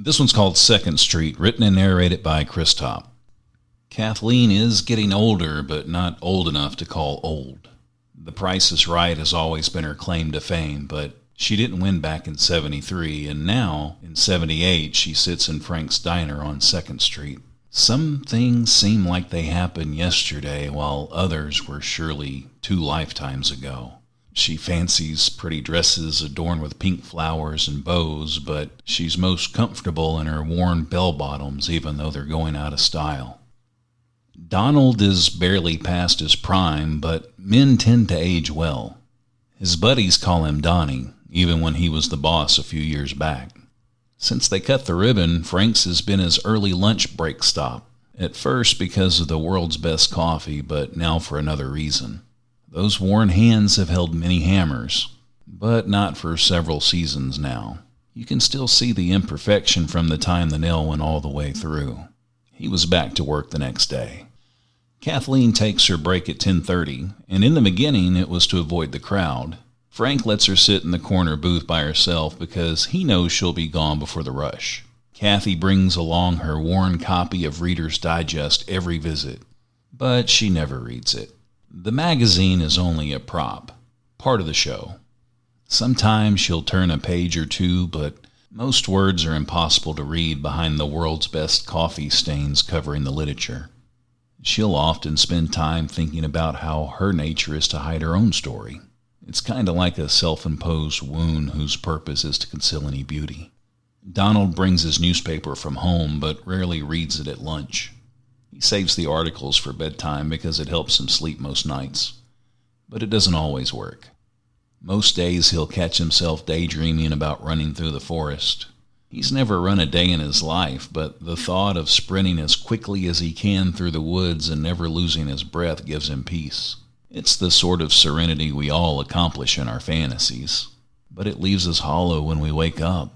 This one's called Second Street, written and narrated by Chris Top. Kathleen is getting older, but not old enough to call old. The Price is Right has always been her claim to fame, but she didn't win back in 73, and now, in 78, she sits in Frank's Diner on 2nd Street. Some things seem like they happened yesterday, while others were surely 2 lifetimes ago. She fancies pretty dresses adorned with pink flowers and bows, but she's most comfortable in her worn bell-bottoms, even though they're going out of style. Donald is barely past his prime, but men tend to age well. His buddies call him Donnie, even when he was the boss a few years back. Since they cut the ribbon, Frank's has been his early lunch break stop, at first because of the world's best coffee, but now for another reason. Those worn hands have held many hammers, but not for several seasons now. You can still see the imperfection from the time the nail went all the way through. He was back to work the next day. Kathleen takes her break at 10:30, and in the beginning it was to avoid the crowd. Frank lets her sit in the corner booth by herself because he knows she'll be gone before the rush. Kathy brings along her worn copy of Reader's Digest every visit, but she never reads it. The magazine is only a prop, part of the show. Sometimes she'll turn a page or two, but most words are impossible to read behind the world's best coffee stains covering the literature. She'll often spend time thinking about how her nature is to hide her own story. It's kind of like a self-imposed wound whose purpose is to conceal any beauty. Donald brings his newspaper from home, but rarely reads it at lunch. He saves the articles for bedtime because it helps him sleep most nights. But it doesn't always work. Most days he'll catch himself daydreaming about running through the forest. He's never run a day in his life, but the thought of sprinting as quickly as he can through the woods and never losing his breath gives him peace. It's the sort of serenity we all accomplish in our fantasies, but it leaves us hollow when we wake up.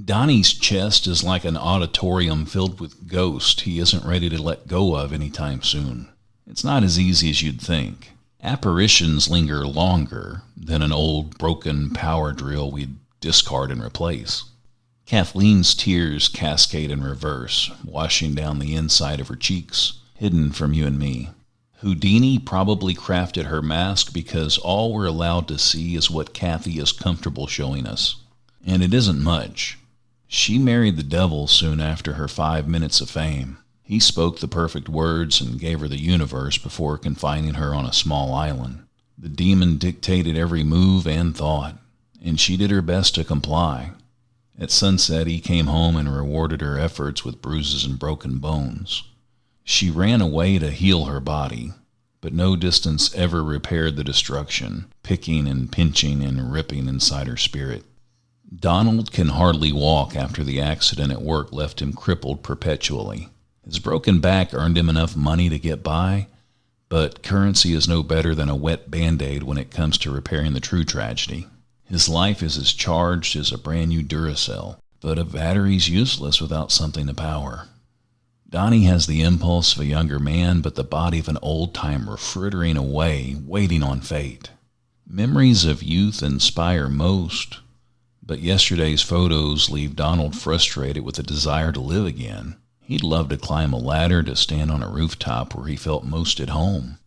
Donnie's chest is like an auditorium filled with ghosts he isn't ready to let go of anytime soon. It's not as easy as you'd think. Apparitions linger longer than an old broken power drill we'd discard and replace. Kathleen's tears cascade in reverse, washing down the inside of her cheeks, hidden from you and me. Houdini probably crafted her mask because all we're allowed to see is what Kathy is comfortable showing us. And it isn't much. She married the devil soon after her 5 minutes of fame. He spoke the perfect words and gave her the universe before confining her on a small island. The demon dictated every move and thought, and she did her best to comply. At sunset, he came home and rewarded her efforts with bruises and broken bones. She ran away to heal her body, but no distance ever repaired the destruction, picking and pinching and ripping inside her spirit. Donald can hardly walk after the accident at work left him crippled perpetually. His broken back earned him enough money to get by, but currency is no better than a wet Band-Aid when it comes to repairing the true tragedy. His life is as charged as a brand new Duracell, but a battery's useless without something to power. Donnie has the impulse of a younger man, but the body of an old-timer frittering away, waiting on fate. Memories of youth inspire most, but yesterday's photos leave Donald frustrated with a desire to live again. He'd love to climb a ladder to stand on a rooftop where he felt most at home.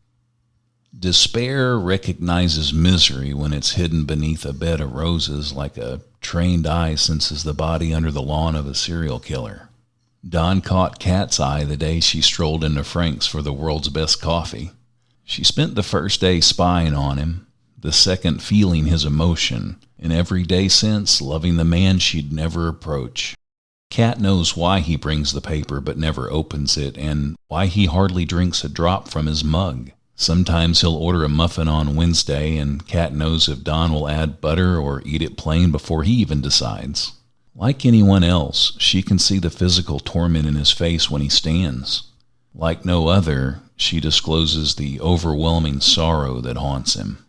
Despair recognizes misery when it's hidden beneath a bed of roses like a trained eye senses the body under the lawn of a serial killer. Dawn caught Kat's eye the day she strolled into Frank's for the world's best coffee. She spent the first day spying on him, the second feeling his emotion, and every day since loving the man she'd never approach. Kat knows why he brings the paper but never opens it, and why he hardly drinks a drop from his mug. Sometimes he'll order a muffin on Wednesday, and Kat knows if Don will add butter or eat it plain before he even decides. Like anyone else, she can see the physical torment in his face when he stands. Like no other, she discloses the overwhelming sorrow that haunts him.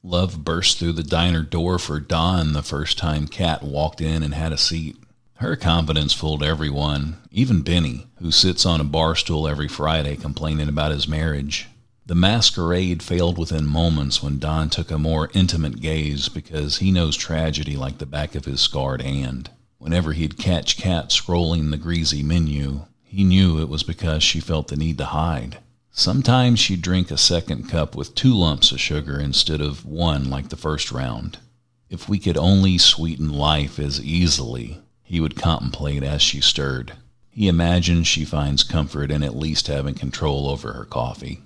Love burst through the diner door for Don the first time Kat walked in and had a seat. Her confidence fooled everyone, even Benny, who sits on a bar stool every Friday complaining about his marriage. The masquerade failed within moments when Don took a more intimate gaze because he knows tragedy like the back of his scarred hand. Whenever he'd catch Kat scrolling the greasy menu, he knew it was because she felt the need to hide. Sometimes she'd drink a second cup with 2 lumps of sugar instead of 1 like the first round. If we could only sweeten life as easily, he would contemplate as she stirred. He imagined she finds comfort in at least having control over her coffee.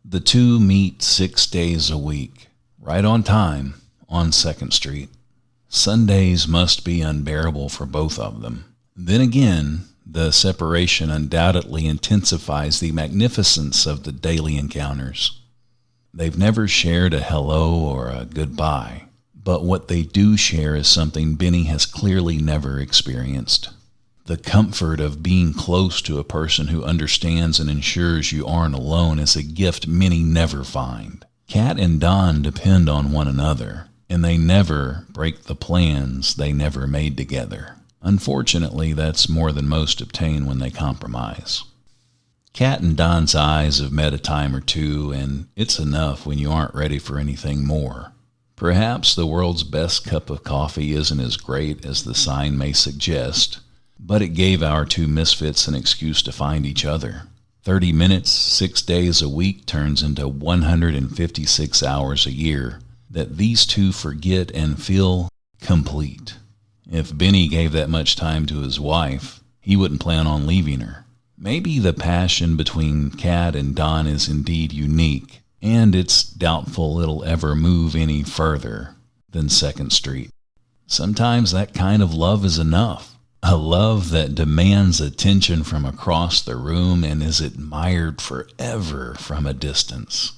The two meet 6 days a week, right on time, on 2nd Street. Sundays must be unbearable for both of them. Then again, the separation undoubtedly intensifies the magnificence of the daily encounters. They've never shared a hello or a goodbye, but what they do share is something Benny has clearly never experienced. The comfort of being close to a person who understands and ensures you aren't alone is a gift many never find. Kat and Don depend on one another, and they never break the plans they never made together. Unfortunately, that's more than most obtain when they compromise. Kat and Don's eyes have met a time or two, and it's enough when you aren't ready for anything more. Perhaps the world's best cup of coffee isn't as great as the sign may suggest, but it gave our two misfits an excuse to find each other. 30 minutes, 6 days a week turns into 156 hours a year that these two forget and feel complete. If Benny gave that much time to his wife, he wouldn't plan on leaving her. Maybe the passion between Kat and Don is indeed unique, and it's doubtful it'll ever move any further than 2nd Street. Sometimes that kind of love is enough. A love that demands attention from across the room and is admired forever from a distance.